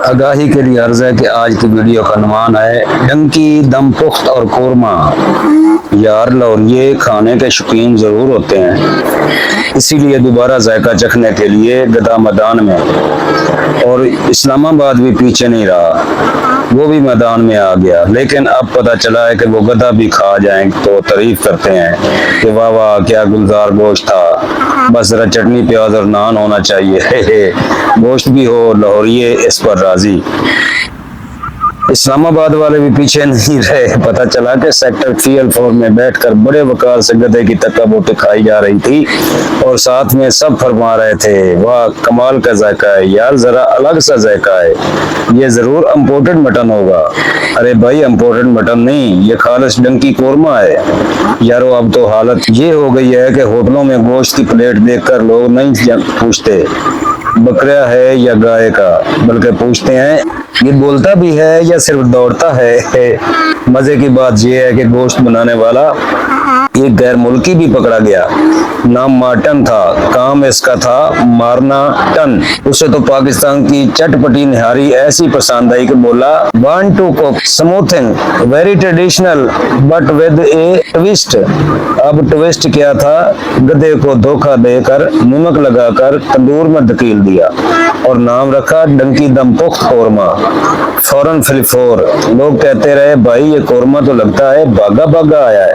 آگاہی کے لیے عرض ہے کہ آج کی ویڈیو کا عنوان ہے ڈنکی، دم پخت اور قورمہ۔ یار لاہوریے کھانے کے شوقین ضرور ہوتے ہیں، اسی لیے دوبارہ ذائقہ چکھنے کے لیے گدا میدان میں، اور اسلام آباد بھی پیچھے نہیں رہا، وہ بھی میدان میں آ گیا۔ لیکن اب پتہ چلا ہے کہ وہ گدا بھی کھا جائیں تو تعریف کرتے ہیں کہ واہ واہ کیا گلزار گوشت تھا، بس ذرا چٹنی پیاز اور نان ہونا چاہیے، گوشت بھی ہو، لاہوریے اس پر راضی۔ اسلام آباد والے بھی پیچھے نہیں رہے، پتہ چلا کہ سیکٹر 3L4 میں بیٹھ کر بڑے وقار سے گدے کی تکا بوٹی کھائی جا رہی تھی، اور ساتھ میں سب فرما رہے تھے واہ کمال کا ذائقہ ہے یار، ذرا الگ سا ذائقہ ہے، یہ ضرور امپورٹڈ مٹن ہوگا۔ ارے بھائی امپورٹڈ مٹن نہیں، یہ خالص ڈنکی قورمہ ہے یارو۔ اب تو حالت یہ ہو گئی ہے کہ ہوٹلوں میں گوشت کی پلیٹ دیکھ کر لوگ نہیں پوچھتے بکرا ہے یا گائے کا، بلکہ پوچھتے ہیں یہ بولتا بھی ہے یا صرف دوڑتا ہے۔ مزے کی بات یہ ہے کہ گوشت بنانے والا ایک غیر ملکی بھی پکڑا گیا، نام مارٹن تھا، کام اس کا تھا مارنا ٹن۔ اسے تو پاکستان کی چٹ پٹی نہاری ایسی پسند آئی کہ بولا want to cook something very traditional but with a toast. اب ٹوسٹ کیا تھا؟ گدے کو دھوکہ دے کر نمک لگا کر تندور میں دھکیل دیا اور نام رکھا ڈنکی دم پخت قورمہ۔ فوراً فور لوگ کہتے رہے بھائی یہ قورمہ تو لگتا ہے بھاگا بھاگا آیا ہے،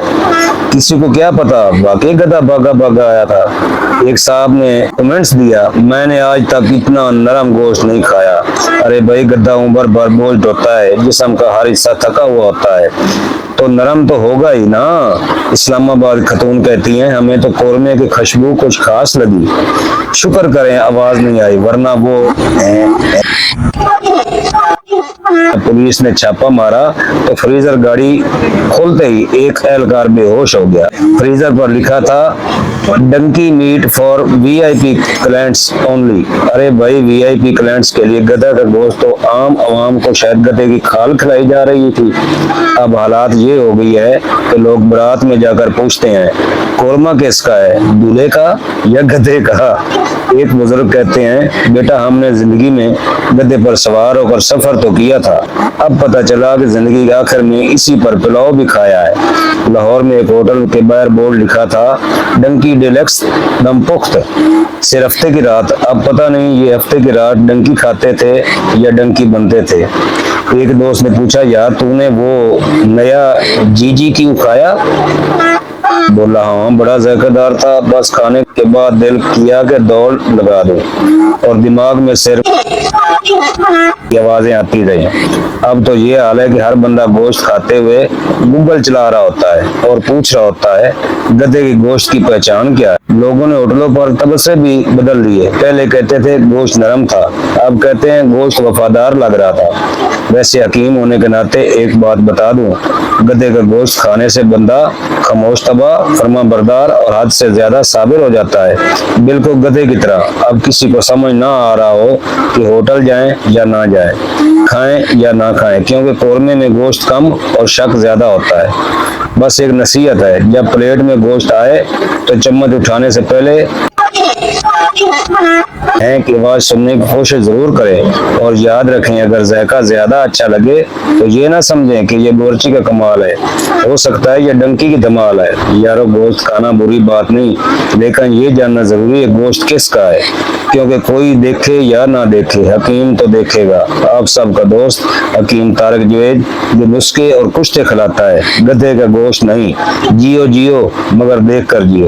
کسی کو کیا پتا واقعی گدا بھاگا بھاگا آیا تھا۔ ایک صاحب نے کمنٹس دیا میں نے آج تک اتنا نرم گوشت نہیں کھایا۔ ارے بھائی گدا عمر بھر بوجھ ہوتا ہے، جسم کا ہر حصہ تھکا ہوا ہوتا ہے تو نرم تو ہوگا ہی نا۔ اسلام آباد خاتون کہتی ہیں ہمیں تو قورمے کی خوشبو کچھ خاص لگی، شکر کریں آواز نہیں آئی ورنہ وہ پولیس نے چھاپا مارا تو فریزر گاڑی کھولتے ہی ایک اہلکار بے ہوش ہو گیا۔ فریزر پر لکھا تھا donkey meat for VIP clients only. ارے بھائی VIP کلائنٹس کے لیے گدا کا گوشت تو عام عوام کو شاید گدے کی کھال کھلائی جا رہی تھی۔ اب حالات یہ ہو گئی ہے کہ لوگ برات میں جا کر پوچھتے ہیں قورمہ کس کا ہے، دولہے کا یا گدھے کا؟ ایک بزرگ کہتے ہیں بیٹا ہم نے زندگی میں گدھے پر سوار ہو کر سفر تو کیا تھا، اب پتہ چلا کہ زندگی کے آخر میں اسی پر پلاؤ بھی کھایا ہے۔ لاہور میں ایک ہوٹل کے باہر بورڈ لکھا تھا ڈنکی ڈیلکس دم پخت، صرف ہفتے کی رات۔ اب پتہ نہیں یہ ہفتے کی رات ڈنکی کھاتے تھے یا ڈنکی بنتے تھے۔ ایک دوست نے پوچھا یار تو نے وہ نیا جی کیوں کھایا؟ بولا ہاں بڑا ذائقہ دار تھا، بس کھانے کے بعد دل کیا کہ دوڑ لگا دو اور دماغ میں صرف کی آوازیں آتی رہی۔ اب تو یہ حال ہے کہ ہر بندہ گوشت کھاتے ہوئے گوگل چلا رہا ہوتا ہے اور پوچھ رہا ہوتا ہے گدے کی گوشت کی پہچان کیا ہے۔ لوگوں نے ہوٹلوں پر تبصرے بھی بدل دیے، پہلے کہتے تھے گوشت نرم تھا، اب کہتے ہیں گوشت وفادار لگ رہا تھا۔ ویسے حکیم ہونے کے ناطے ایک بات بتا دوں، گدے کا گوشت کھانے سے بندہ خاموش تباہ، فرما بردار اور حد سے زیادہ صابر ہو جاتا ہے، بالکل گدے کی طرح۔ اب کسی کو سمجھ نہ آ رہا ہو کہ ہوٹل جائیں یا نہ جائیں، کھائیں یا نہ کھائیں، کیونکہ قورمے میں گوشت کم اور شک زیادہ ہوتا ہے۔ بس ایک نصیحت ہے جب پلیٹ میں گوشت آئے تو چمچ اٹھانے سے پہلے ہیں کہ آواز سننے کی کوشش ضرور کریں، اور یاد رکھیں اگر ذائقہ زیادہ اچھا لگے تو یہ نہ سمجھیں کہ یہ بورچی کا کمال ہے، ہو سکتا ہے یہ ڈنکی کی دھمال ہے۔ یارو گوشت کھانا بری بات نہیں، لیکن یہ جاننا ضروری ہے گوشت کس کا ہے، کیونکہ کوئی دیکھے یا نہ دیکھے حکیم تو دیکھے گا۔ آپ سب کا دوست حکیم طارق جوید، جو نسخے اور کشتے کھلاتا ہے، گدھے کا گوشت نہیں۔ جیو جیو مگر دیکھ کر جیو۔